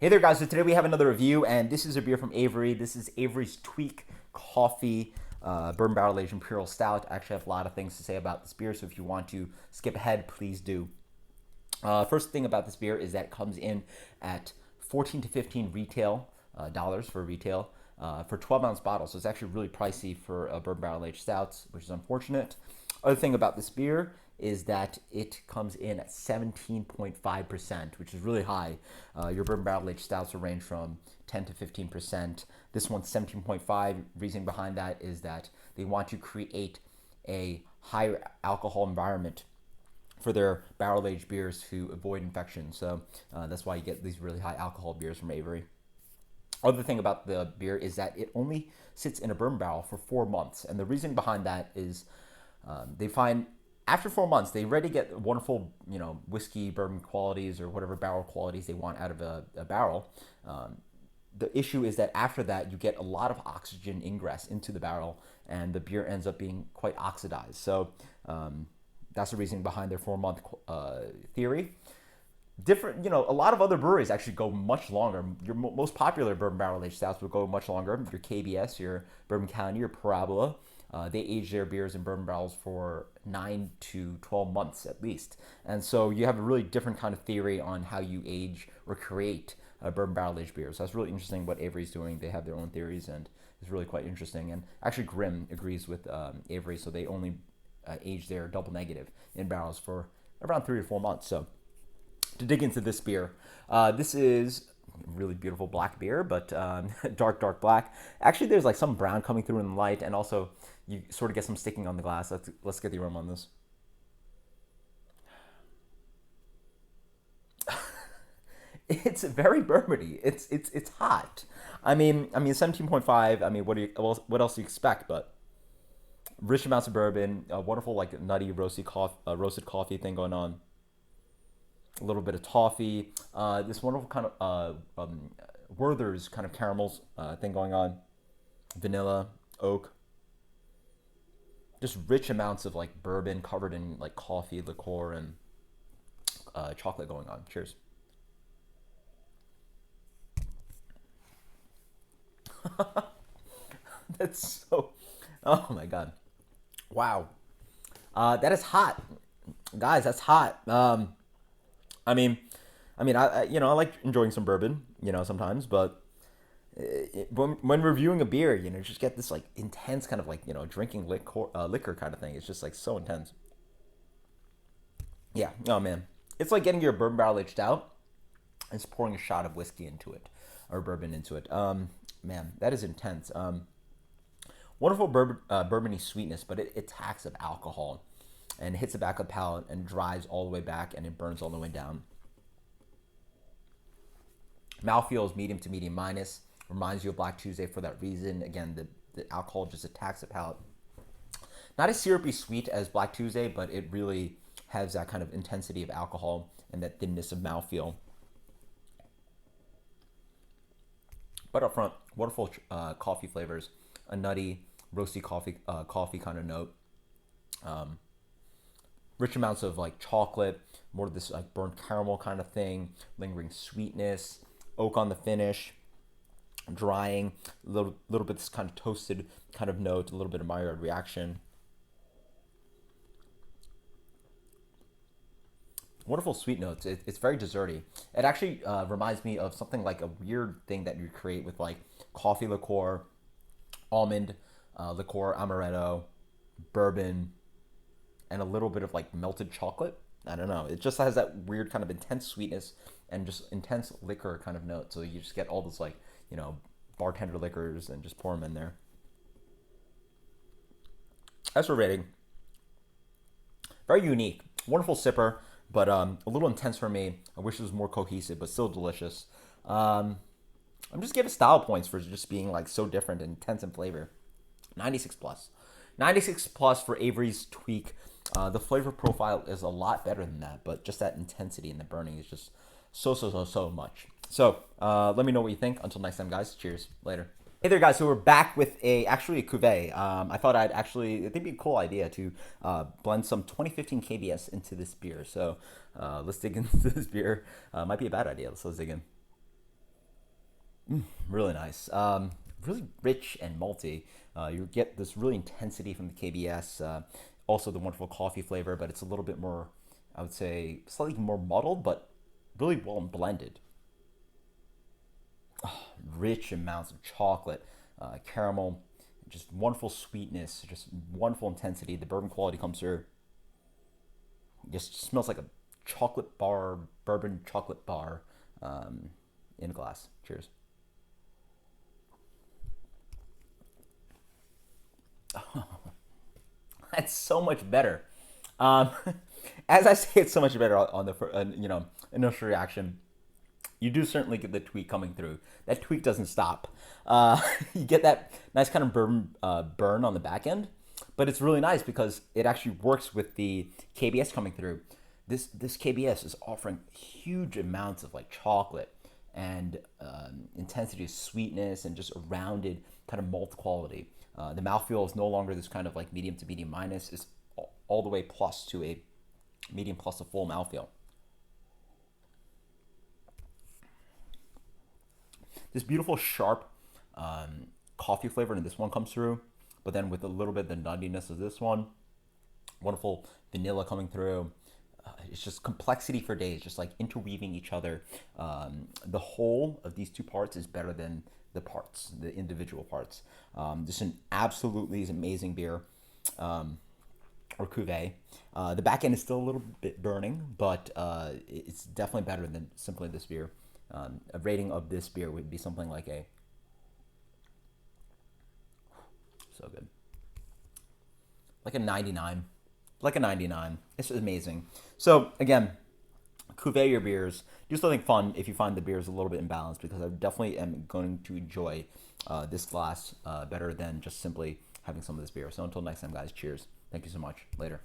Hey there, guys. So today we have another review, and this is a beer from Avery. This is Avery's Tweak Coffee Bourbon Barrel Aged Imperial Stout. I actually have a lot of things to say about this beer, so if you want to skip ahead, please do. First thing about this beer is that it comes in at 14 to 15 retail dollars for retail for 12-ounce bottles. So it's actually really pricey for bourbon barrel aged stouts, which is unfortunate. Other thing about this beer is that it comes in at 17.5%, which is really high. Your bourbon barrel aged stouts will range from 10 to 15%. This one's 17.5. Reason behind that is that they want to create a higher alcohol environment for their barrel aged beers to avoid infection. So that's why you get these really high alcohol beers from Avery. Other thing about the beer is that it only sits in a bourbon barrel for 4 months, and the reason behind that is they find after 4 months they already get wonderful, whiskey bourbon qualities or whatever barrel qualities they want out of a barrel. The issue is that after that you get a lot of oxygen ingress into the barrel, and the beer ends up being quite oxidized. So that's the reason behind their 4 month theory. Different, a lot of other breweries actually go much longer. Your most popular bourbon barrel aged stouts will go much longer. Your KBS, your Bourbon County, your Parabola, they age their beers in bourbon barrels for 9 to 12 months at least. And so you have a really different kind of theory on how you age or create a bourbon barrel aged beer. So that's really interesting what Avery's doing. They have their own theories, and it's really quite interesting. And actually, Grimm agrees with Avery, so they only age their double negative in barrels for around 3 to 4 months. So to dig into this beer, this is really beautiful black beer, but dark black. Actually, there's like some brown coming through in the light, and also you sort of get some sticking on the glass. Let's get the aroma on this. It's very bourbony. It's hot. I mean 17.5. I mean, what else do you expect? But rich amounts of bourbon, a wonderful like nutty roasted coffee thing going on. A little bit of toffee. This wonderful kind of Werther's kind of caramels thing going on. Vanilla, oak. Just rich amounts of like bourbon covered in like coffee, liqueur, and chocolate going on. Cheers. That's so. Oh my god! Wow, that is hot, guys. That's hot. I mean, I like enjoying some bourbon, sometimes, but when reviewing a beer, you just get this like intense kind of like drinking liquor kind of thing. It's just like so intense. Yeah. Oh man, it's like getting your bourbon barrel aged out and just pouring a shot of whiskey into it or bourbon into it. Man, that is intense. Wonderful bourbony sweetness, but it attacks of alcohol and hits the back of the palate and drives all the way back, and it burns all the way down. Mouthfeel is medium to medium minus. Reminds you of Black Tuesday for that reason. Again, the alcohol just attacks the palate. Not as syrupy sweet as Black Tuesday, but it really has that kind of intensity of alcohol and that thinness of mouthfeel. But up front, wonderful coffee flavors. A nutty, roasty coffee kind of note. Rich amounts of like chocolate, more of this like burnt caramel kind of thing, lingering sweetness, oak on the finish, drying, a little bit this kind of toasted kind of note, a little bit of Maillard reaction. Wonderful sweet notes. It's very desserty. It actually reminds me of something like a weird thing that you create with like coffee liqueur, almond liqueur, amaretto, bourbon, and a little bit of like melted chocolate. I don't know. It just has that weird kind of intense sweetness and just intense liquor kind of note. So you just get all those like, bartender liquors and just pour them in there. As for rating, very unique. Wonderful sipper, but a little intense for me. I wish it was more cohesive, but still delicious. I'm just giving style points for just being like so different and intense in flavor. 96 plus. 96 plus for Avery's Tweak. The flavor profile is a lot better than that, but just that intensity and the burning is just so much. So let me know what you think. Until next time, guys. Cheers. Later. Hey there, guys. So we're back with actually a cuvee. I thought it'd be a cool idea to blend some 2015 KBS into this beer. So let's dig into this beer. Might be a bad idea. Let's dig in. Really nice. Really rich and malty. You get this really intensity from the KBS. Also the wonderful coffee flavor, but it's a little bit more, I would say, slightly more muddled, but really well blended. Rich amounts of chocolate, caramel, just wonderful sweetness, just wonderful intensity. The bourbon quality comes through. Just smells like a chocolate bar, bourbon chocolate bar in a glass. Cheers. That's so much better. Um, as I say, it's so much better on the initial reaction. You do certainly get the tweak coming through. That tweak doesn't stop. You get that nice kind of burn on the back end, but it's really nice because it actually works with the KBS coming through. This KBS is offering huge amounts of like chocolate and intensity of sweetness and just a rounded kind of malt quality. The mouthfeel is no longer this kind of like medium to medium minus. It's all the way plus to a medium plus a full mouthfeel. This beautiful sharp coffee flavor in this one comes through, but then with a little bit of the nuttiness of this one, wonderful vanilla coming through. It's just complexity for days, just like interweaving each other. The whole of these two parts is better than the parts, the individual parts. Just an absolutely amazing beer, or cuvee. The back end is still a little bit burning, but it's definitely better than simply this beer. A rating of this beer would be something like a, so good, like a 99, like a 99. It's amazing. So again, cuvee your beers. Do something fun if you find the beers a little bit imbalanced, because I definitely am going to enjoy this glass better than just simply having some of this beer. So until next time, guys, cheers. Thank you so much. Later.